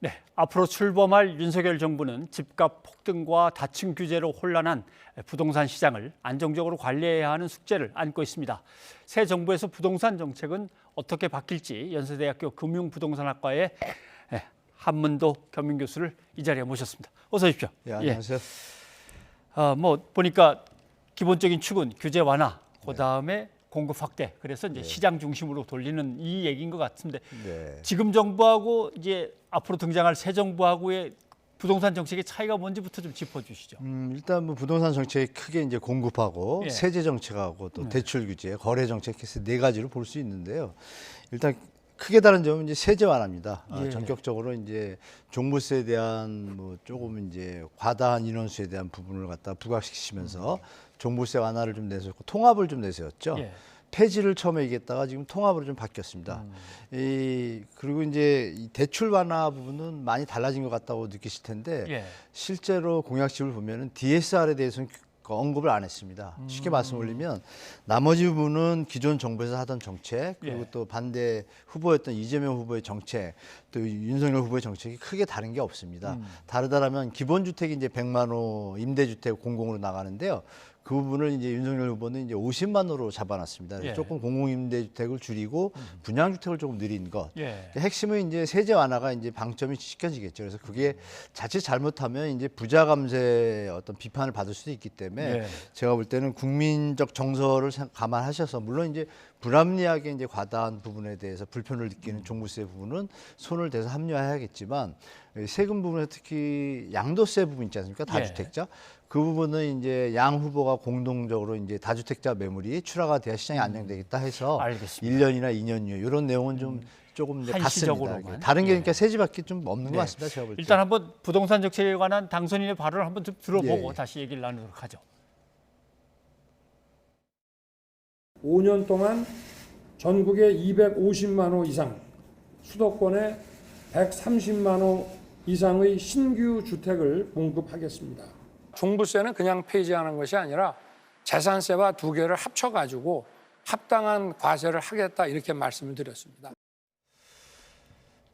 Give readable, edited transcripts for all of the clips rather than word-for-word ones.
네, 앞으로 출범할 윤석열 정부는 집값 폭등과 다층 규제로 혼란한 부동산 시장을 안정적으로 관리해야 하는 숙제를 안고 있습니다. 새 정부에서 부동산 정책은 어떻게 바뀔지 연세대학교 금융부동산학과의 한문도 겸임 교수를 이 자리에 모셨습니다. 어서 오십시오. 예, 안녕하세요. 보니까 기본적인 축은 규제 완화, 그다음에 공급 확대. 그래서 이제 시장 중심으로 돌리는 이 얘기인 것 같은데 지금 정부하고 이제 앞으로 등장할 새 정부하고의 부동산 정책의 차이가 뭔지부터 좀 짚어주시죠. 일단 뭐 부동산 정책이 크게 이제 공급하고 세제 정책하고 또 대출 규제, 거래 정책 해서 네 가지로 볼 수 있는데요. 일단 크게 다른 점은 이제 세제 완화입니다. 전격적으로 이제 종부세에 대한 뭐 조금 이제 과다한 인원수에 대한 부분을 갖다 부각시키면서 종부세 완화를 좀 내세웠고 통합을 좀 내세웠죠. 폐지를 처음에 얘기했다가 지금 통합으로 좀 바뀌었습니다. 그리고 이제 이 대출 완화 부분은 많이 달라진 것 같다고 느끼실 텐데 실제로 공약집을 보면은 DSR에 대해서는 언급을 안 했습니다. 쉽게 말씀 올리면 나머지 부분은 기존 정부에서 하던 정책 그리고 또 반대 후보였던 이재명 후보의 정책 또 윤석열 후보의 정책이 크게 다른 게 없습니다. 다르다라면 기본주택이 이제 100만 호 임대주택 공공으로 나가는데요. 그 부분을 이제 윤석열 후보는 이제 50만 호로 잡아놨습니다. 조금 공공임대주택을 줄이고 분양주택을 조금 늘린 것. 핵심은 이제 세제 완화가 이제 방점이 지켜지겠죠. 그래서 그게 자칫 잘못하면 이제 부자 감세의 어떤 비판을 받을 수도 있기 때문에 제가 볼 때는 국민적 정서를 감안하셔서 물론 이제 불합리하게 이제 과다한 부분에 대해서 불편을 느끼는 종부세 부분은 손을 대서 합리화해야겠지만 세금 부분에 특히 양도세 부분 있지 않습니까? 다주택자. 그 부분은 이제 양 후보가 공동적으로 이제 다주택자 매물이 출하가 돼야 시장이 안정되겠다 해서 1년이나 2년 이후 이런 내용은 좀 조금 같습니다. 다른 게 그러니까 세제밖에 좀 없는 것 같습니다. 제가 볼 때. 일단 한번 부동산 정책에 관한 당선인의 발언을 한번 좀 들어보고 다시 얘기를 나누도록 하죠. 5년 동안 전국에 250만 호 이상, 수도권에 130만 호 이상의 신규 주택을 공급하겠습니다. 종부세는 그냥 폐지하는 것이 아니라 재산세와 두 개를 합쳐가지고 합당한 과세를 하겠다 이렇게 말씀을 드렸습니다.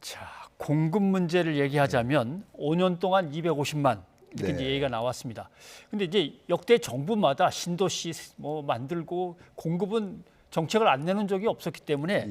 자, 공급 문제를 얘기하자면 5년 동안 250만 이렇게 이제 얘기가 나왔습니다. 근데 이제 역대 정부마다 신도시 뭐 만들고 공급은 정책을 안 내는 적이 없었기 때문에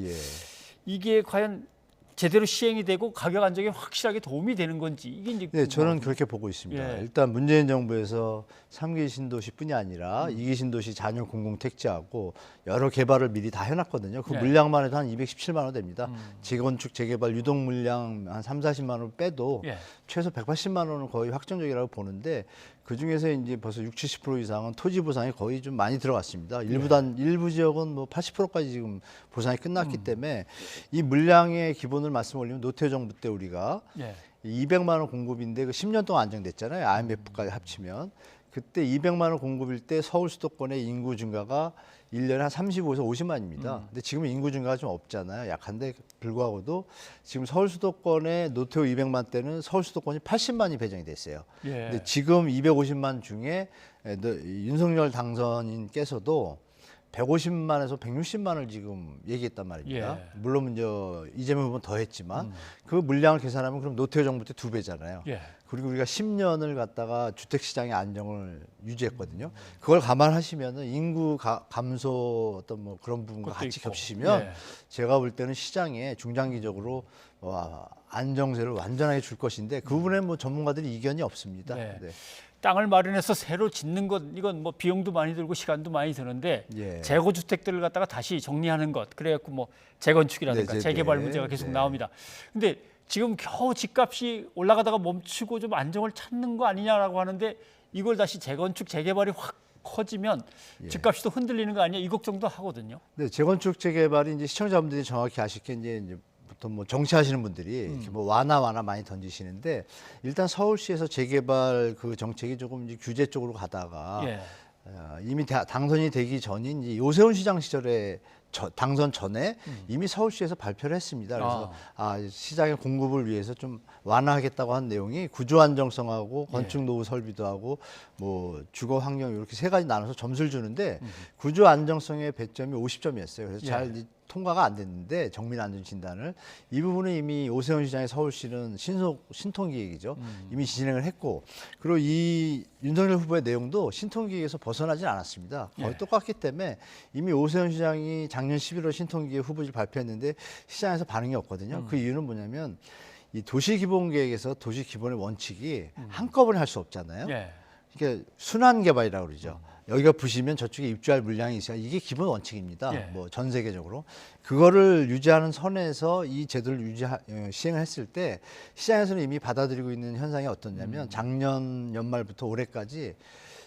이게 과연 제대로 시행이 되고 가격 안정에 확실하게 도움이 되는 건지 이게 이제 저는 그렇게 보고 있습니다. 일단 문재인 정부에서 3기 신도시뿐이 아니라 2기 신도시 잔여 공공택지하고 여러 개발을 미리 다 해놨거든요. 그 물량만 해도 한 217만 원 됩니다. 재건축, 재개발 유동 물량 한 3, 40만 원 빼도 최소 180만 원은 거의 확정적이라고 보는데 그 중에서 이제 벌써 60, 70% 이상은 토지 보상이 거의 좀 많이 들어갔습니다. 일부 지역은 뭐 80%까지 지금 보상이 끝났기 때문에 이 물량의 기본을 말씀 올리면 노태우 정부 때 우리가 200만 원 공급인데 그 10년 동안 안정됐잖아요. IMF까지 합치면. 그때 200만 원 공급일 때 서울 수도권의 인구 증가가 1년에 한 35에서 50만입니다. 근데 지금 인구 증가가 좀 없잖아요. 약한데 불구하고도 지금 서울 수도권의 노태우 200만 때는 서울 수도권이 80만이 배정이 됐어요. 근데 지금 250만 중에 윤석열 당선인께서도 150만에서 160만을 지금 얘기했단 말입니다. 물론 이제 이재명 후보는 더 했지만 그 물량을 계산하면 그럼 노태우 정부 때 2배잖아요. 그리고 우리가 10년을 갖다가 주택시장의 안정을 유지했거든요. 그걸 감안하시면은 인구 감소 어떤 뭐 그런 부분과 같이 겹치시면 제가 볼 때는 시장에 중장기적으로 안정세를 완전하게 줄 것인데 그 부분에 뭐 전문가들이 이견이 없습니다. 땅을 마련해서 새로 짓는 것 이건 뭐 비용도 많이 들고 시간도 많이 드는데 재고 주택들을 갖다가 다시 정리하는 것 그래갖고 뭐 재건축이라든가 재개발 문제가 계속 나옵니다. 근데 지금 겨우 집값이 올라가다가 멈추고 좀 안정을 찾는 거 아니냐라고 하는데 이걸 다시 재건축 재개발이 확 커지면 집값이 또 흔들리는 거 아니냐 이 걱정도 하거든요. 네, 재건축 재개발이 이제 시청자분들이 정확히 아실 게 이제 보통 뭐 정치하시는 분들이 이렇게 뭐 완화 많이 던지시는데 일단 서울시에서 재개발 그 정책이 조금 이제 규제 쪽으로 가다가 이미 당선이 되기 전인 이제 요새훈 시장 시절에 당선 전에 이미 서울시에서 발표를 했습니다. 그래서 시장의 공급을 위해서 좀 완화하겠다고 한 내용이 구조 안정성하고 건축 노후 설비도 하고 뭐 주거 환경 이렇게 세 가지 나눠서 점수를 주는데 구조 안정성의 배점이 50점이었어요. 그래서 잘 통과가 안 됐는데 정밀 안전 진단을 이 부분은 이미 오세훈 시장의 서울시는 신통기획이죠. 이미 진행을 했고 그리고 이 윤석열 후보의 내용도 신통기획에서 벗어나진 않았습니다. 거의 똑같기 때문에 이미 오세훈 시장이 작년 11월 신통기획 후보지를 발표했는데 시장에서 반응이 없거든요. 그 이유는 뭐냐면 이 도시기본계획에서 도시기본의 원칙이 한꺼번에 할 수 없잖아요. 이게 순환 개발이라고 그러죠. 여기가 부시면 저쪽에 입주할 물량이 있어야 이게 기본 원칙입니다. 뭐 전 세계적으로 그거를 유지하는 선에서 이 제도를 시행을 했을 때 시장에서는 이미 받아들이고 있는 현상이 어떻냐면 작년 연말부터 올해까지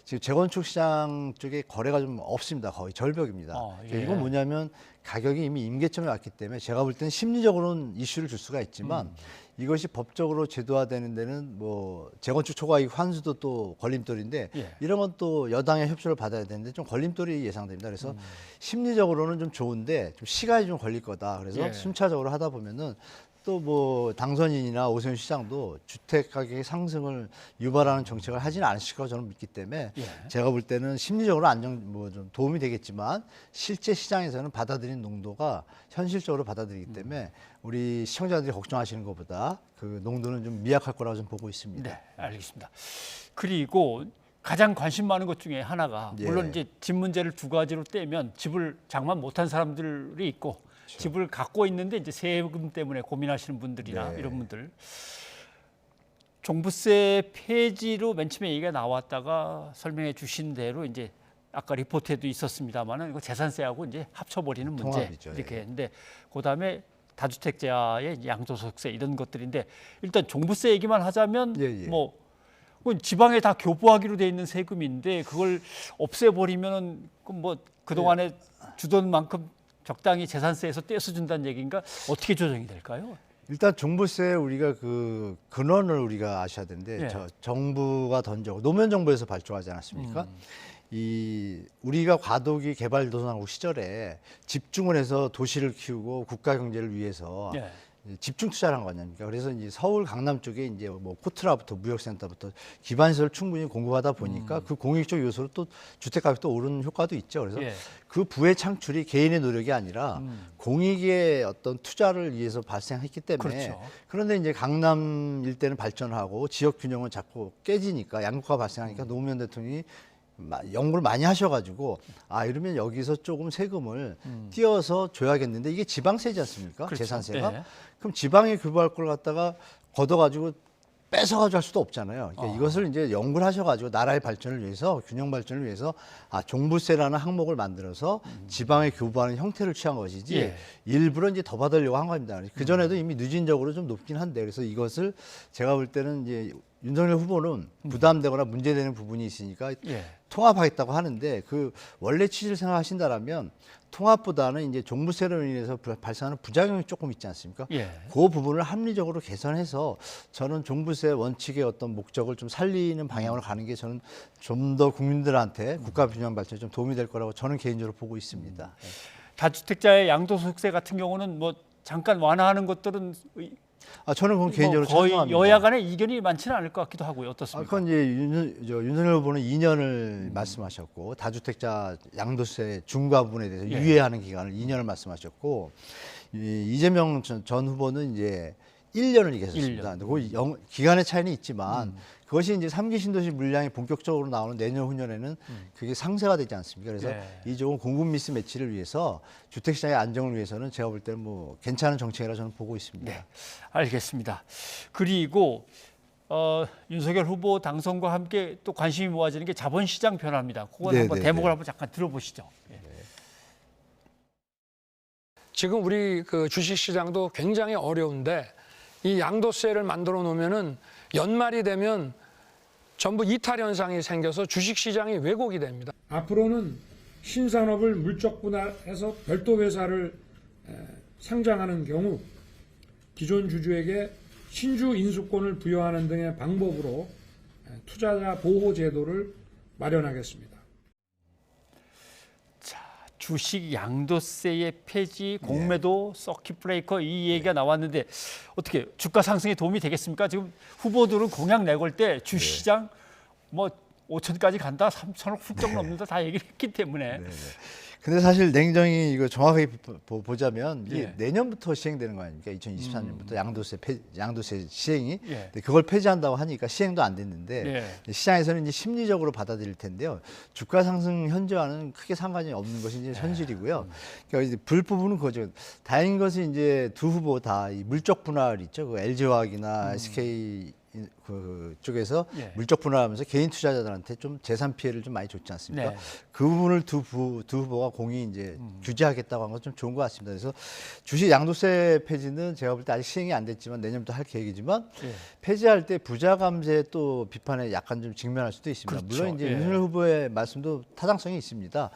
지금 재건축 시장 쪽에 거래가 좀 없습니다. 거의 절벽입니다. 이건 뭐냐면 가격이 이미 임계점에 왔기 때문에 제가 볼 때는 심리적으로는 이슈를 줄 수가 있지만 이것이 법적으로 제도화되는 데는 뭐 재건축 초과이익 환수도 또 걸림돌인데 이런 건 또 여당의 협조를 받아야 되는데 좀 걸림돌이 예상됩니다. 그래서 심리적으로는 좀 좋은데 좀 시간이 좀 걸릴 거다. 그래서 순차적으로 하다 보면은 또 뭐 당선인이나 오세훈 시장도 주택 가격의 상승을 유발하는 정책을 하지는 않으실 거라고 저는 믿기 때문에 제가 볼 때는 심리적으로 뭐 좀 도움이 되겠지만 실제 시장에서는 받아들인 농도가 현실적으로 받아들이기 때문에 우리 시청자들이 걱정하시는 것보다 그 농도는 좀 미약할 거라고 좀 보고 있습니다. 네, 알겠습니다. 그리고 가장 관심 많은 것 중에 하나가 물론 이제 집 문제를 두 가지로 떼면 집을 장만 못한 사람들이 있고 집을 갖고 있는데 이제 세금 때문에 고민하시는 분들이나 이런 분들 종부세 폐지로 맨 처음에 얘기가 나왔다가 설명해 주신 대로 이제 아까 리포트에도 있었습니다만은 이거 재산세하고 이제 합쳐버리는 문제 통합이죠. 이렇게 했는데 그다음에 다주택자의 양도소득세 이런 것들인데 일단 종부세 얘기만 하자면 뭐 그건 지방에 다 교부하기로 돼 있는 세금인데 그걸 없애버리면은 뭐 그동안에 주던 만큼 적당히 재산세에서 떼서 준다는 얘기인가 어떻게 조정이 될까요? 일단 종부세 우리가 그 근원을 우리가 아셔야 되는데 정부가 노무현 정부에서 발족하지 않았습니까? 이 우리가 과도기 개발도상국 시절에 집중을 해서 도시를 키우고 국가 경제를 위해서 집중 투자를 한 거 아닙니까? 그래서 이제 서울 강남 쪽에 이제 뭐 코트라부터 무역센터부터 기반시설 충분히 공급하다 보니까 그 공익적 요소로 또 주택 가격도 오르는 효과도 있죠. 그래서 그 부의 창출이 개인의 노력이 아니라 공익의 어떤 투자를 위해서 발생했기 때문에 그런데 이제 강남 일대는 발전하고 지역 균형은 자꾸 깨지니까 양극화가 발생하니까 노무현 대통령이 연구를 많이 하셔가지고 이러면 여기서 조금 세금을 띄어서 줘야겠는데 이게 지방세지 않습니까? 재산세가. 그럼 지방에 교부할 걸 갖다가 걷어가지고 뺏어가지고 할 수도 없잖아요. 그러니까 이것을 이제 연구를 하셔가지고 나라의 발전을 위해서 균형 발전을 위해서 종부세라는 항목을 만들어서 지방에 교부하는 형태를 취한 것이지 일부러 이제 더 받으려고 한 겁니다. 그 전에도 이미 누진적으로 좀 높긴 한데 그래서 이것을 제가 볼 때는 이제 윤석열 후보는 부담되거나 문제되는 부분이 있으니까 통합하겠다고 하는데 그 원래 취지를 생각하신다라면 통합보다는 이제 종부세로 인해서 발생하는 부작용이 조금 있지 않습니까? 그 부분을 합리적으로 개선해서 저는 종부세 원칙의 어떤 목적을 좀 살리는 방향으로 가는 게 저는 좀 더 국민들한테 국가 균형 발전에 좀 도움이 될 거라고 저는 개인적으로 보고 있습니다. 다주택자의 양도소득세 같은 경우는 뭐 잠깐 완화하는 것들은 저는 그건 개인적으로 거의 찬성합니다. 여야 간에 이견이 많지는 않을 것 같기도 하고요. 어떻습니까? 그건 이제 윤석열 후보는 2년을 말씀하셨고 다주택자 양도세 중과 부분에 대해서 유예하는 기간을 2년을 말씀하셨고 이재명 전 후보는 이제 1년을 얘기하셨습니다. 그 기간의 차이는 있지만 그것이 이제 3기 신도시 물량이 본격적으로 나오는 내년 후년에는 그게 상쇄가 되지 않습니까? 그래서 이 조금 공급 미스 매치를 위해서 주택시장의 안정을 위해서는 제가 볼 때는 뭐 괜찮은 정책이라 저는 보고 있습니다. 네, 알겠습니다. 그리고 윤석열 후보 당선과 함께 또 관심이 모아지는 게 자본시장 변화입니다. 그건 한번 대목을 한번 잠깐 들어보시죠. 지금 우리 그 주식시장도 굉장히 어려운데 이 양도세를 만들어 놓으면은 연말이 되면 전부 이탈 현상이 생겨서 주식시장이 왜곡이 됩니다. 앞으로는 신산업을 물적 분할해서 별도 회사를 상장하는 경우 기존 주주에게 신주 인수권을 부여하는 등의 방법으로 투자자 보호 제도를 마련하겠습니다. 주식 양도세의 폐지, 공매도, 서킷 브레이커 이 얘기가 나왔는데 어떻게 주가 상승에 도움이 되겠습니까? 지금 후보들은 공약 내걸 때 주시장 뭐 5천까지 간다, 3천억 훌쩍 넘는다 다 얘기를 했기 때문에 근데 사실 냉정히 이거 정확하게 보자면 이게 예. 내년부터 시행되는 거 아닙니까? 2024년부터 양도세 시행이. 예. 근데 그걸 폐지한다고 하니까 시행도 안 됐는데 예. 시장에서는 이제 심리적으로 받아들일 텐데요. 주가 상승 현재와는 크게 상관이 없는 것이 이제 현실이고요. 그러니까 이제 불부분은 그거죠. 다행인 것은 이제 두 후보 다 이 물적 분할 있죠. 그 LG화학이나 SK 그 쪽에서 예. 물적 분할하면서 개인 투자자들한테 좀 재산 피해를 좀 많이 줬지 않습니까? 네. 그 부분을 두 후보가 공히 이제 규제하겠다고 한 건 좀 좋은 것 같습니다. 그래서 주식 양도세 폐지는 제가 볼 때 아직 시행이 안 됐지만 내년부터 할 계획이지만 예. 폐지할 때 부자 감세 또 비판에 약간 좀 직면할 수도 있습니다. 그렇죠. 물론 이제 예. 윤석열 후보의 말씀도 타당성이 있습니다.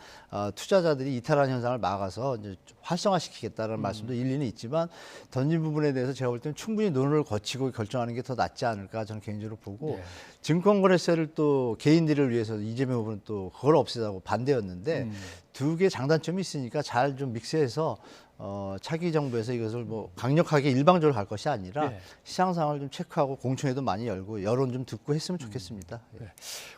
투자자들이 이탈한 현상을 막아서 이제 활성화시키겠다는 말씀도 일리는 있지만 던진 부분에 대해서 제가 볼 때는 충분히 논의를 거치고 결정하는 게 더 낫지 않을까 저는 개인적으로 보고 예. 증권거래세를 또 개인들을 위해서 이재명 후보는 또 그걸 없애자고 반대였는데 두 개 장단점이 있으니까 잘 좀 믹스해서 차기 정부에서 이것을 뭐 강력하게 일방적으로 갈 것이 아니라 예. 시장 상황을 좀 체크하고 공청회도 많이 열고 여론 좀 듣고 했으면 좋겠습니다. 예.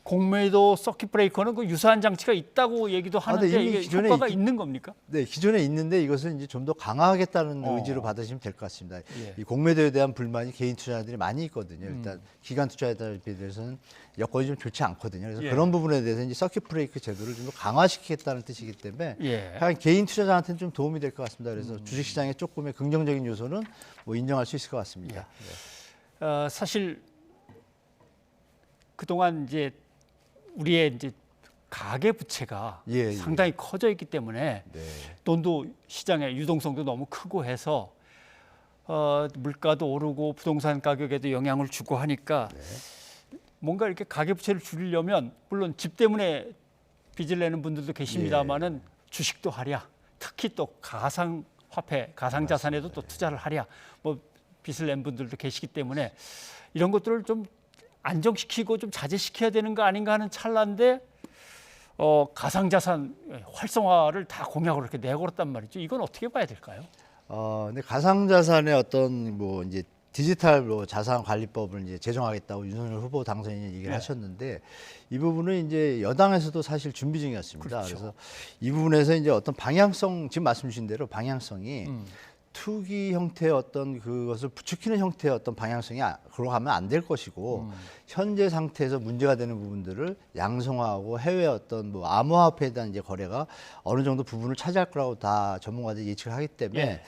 공매도 서킷 브레이커는 그 유사한 장치가 있다고 얘기도 하는데 근데 이미 이게 기존에 효과가 있는 겁니까? 네, 기존에 있는데 이것을 이제 좀 더 강화하겠다는 의지로 받으시면 될 것 같습니다. 예. 이 공매도에 대한 불만이 개인 투자자들이 많이 있거든요. 일단 기관 투자자들에 대해서는 여건이 좀 좋지 않거든요. 그래서 예. 그런 부분에 대해서 이제 서킷 브레이크 제도를 좀 더 강화시키겠다는 뜻이기 때문에 예. 하여간 개인 투자자한테는 좀 도움이 될 것 같습니다. 그래서 주식시장에 조금의 긍정적인 요소는 뭐 인정할 수 있을 것 같습니다. 네. 사실 그동안 이제 우리의 이제 가계 부채가 예, 예. 상당히 커져 있기 때문에 네. 돈도 시장의 유동성도 너무 크고 해서 물가도 오르고 부동산 가격에도 영향을 주고 하니까 뭔가 이렇게 가계 부채를 줄이려면 물론 집 때문에 빚을 내는 분들도 계십니다만은 주식도 하랴, 특히 또 가상화폐, 가상자산에도 또 투자를 하랴, 뭐 빚을 낸 분들도 계시기 때문에 이런 것들을 좀 안정시키고 좀 자제시켜야 되는 거 아닌가 하는 찰나인데 가상자산 활성화를 다 공약으로 이렇게 내걸었단 말이죠. 이건 어떻게 봐야 될까요? 근데 가상자산의 어떤 뭐 이제 디지털 뭐 자산 관리법을 이제 제정하겠다고 윤석열 후보 당선인이 얘기를 네. 하셨는데 이 부분은 이제 여당에서도 사실 준비 중이었습니다. 그렇죠. 그래서 이 부분에서 이제 어떤 방향성 지금 말씀 주신 대로 방향성이 투기 형태의 어떤 그것을 부추기는 형태의 어떤 방향성이 그로 가면 안 될 것이고 현재 상태에서 문제가 되는 부분들을 양성화하고 해외 어떤 뭐 암호화폐에 대한 이제 거래가 어느 정도 부분을 차지할 거라고 다 전문가들이 예측을 하기 때문에 예.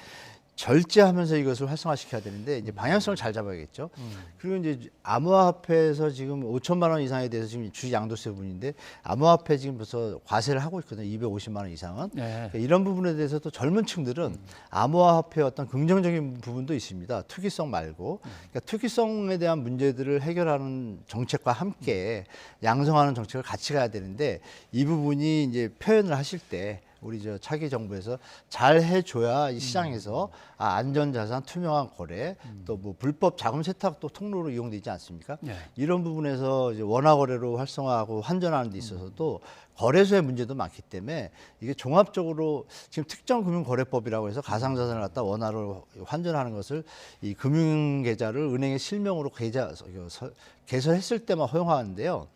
절제하면서 이것을 활성화시켜야 되는데 이제 방향성을 잘 잡아야겠죠. 그리고 이제 암호화폐에서 지금 5천만 원 이상에 대해서 지금 주식 양도세 부분인데 암호화폐 지금 벌써 과세를 하고 있거든요. 250만 원 이상은. 네. 그러니까 이런 부분에 대해서 또 젊은 층들은 암호화폐의 어떤 긍정적인 부분도 있습니다. 투기성 말고. 그러니까 투기성에 대한 문제들을 해결하는 정책과 함께 양성하는 정책을 같이 가야 되는데 이 부분이 이제 표현을 하실 때 우리 저 차기 정부에서 잘 해줘야 이 시장에서 안전자산, 투명한 거래, 또 뭐 불법 자금 세탁도 통로로 이용되지 않습니까? 네. 이런 부분에서 이제 원화 거래로 활성화하고 환전하는 데 있어서도 거래소의 문제도 많기 때문에 이게 종합적으로 지금 특정금융거래법이라고 해서 가상자산을 갖다 원화로 환전하는 것을 이 금융계좌를 은행의 실명으로 개설했을 때만 허용하는데요.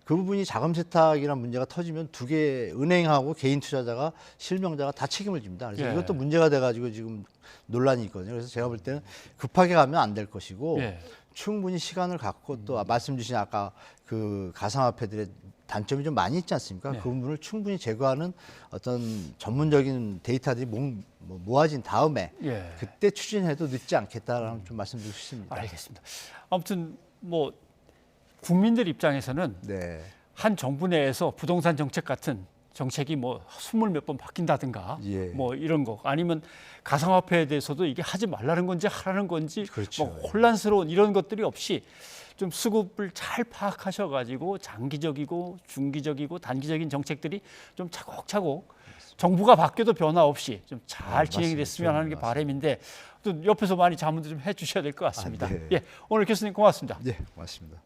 그 부분이 자금 세탁이라는 문제가 터지면 두 개 은행하고 개인 투자자가 실명자가 다 책임을 집니다. 그래서 예. 이것도 문제가 돼가지고 지금 논란이 있거든요. 그래서 제가 볼 때는 급하게 가면 안 될 것이고 예. 충분히 시간을 갖고 또 말씀 주신 아까 그 가상화폐들의 단점이 좀 많이 있지 않습니까? 네. 그 부분을 충분히 제거하는 어떤 전문적인 데이터들이 모아진 다음에 예. 그때 추진해도 늦지 않겠다라는 좀 말씀드리고 싶습니다. 알겠습니다. 아무튼 뭐 국민들 입장에서는 네. 한 정부 내에서 부동산 정책 같은 정책이 뭐 20몇 번 바뀐다든가 예. 뭐 이런 거 아니면 가상화폐에 대해서도 이게 하지 말라는 건지 하라는 건지 그렇죠. 뭐 혼란스러운 이런 것들이 없이 좀 수급을 잘 파악하셔가지고 장기적이고 중기적이고 단기적인 정책들이 좀 차곡차곡 정부가 바뀌어도 변화 없이 좀 잘 진행이 맞습니다. 됐으면 하는 게 바람인데 또 옆에서 많이 자문도 좀 해주셔야 될 것 같습니다. 네. 예, 오늘 교수님 고맙습니다. 네, 고맙습니다.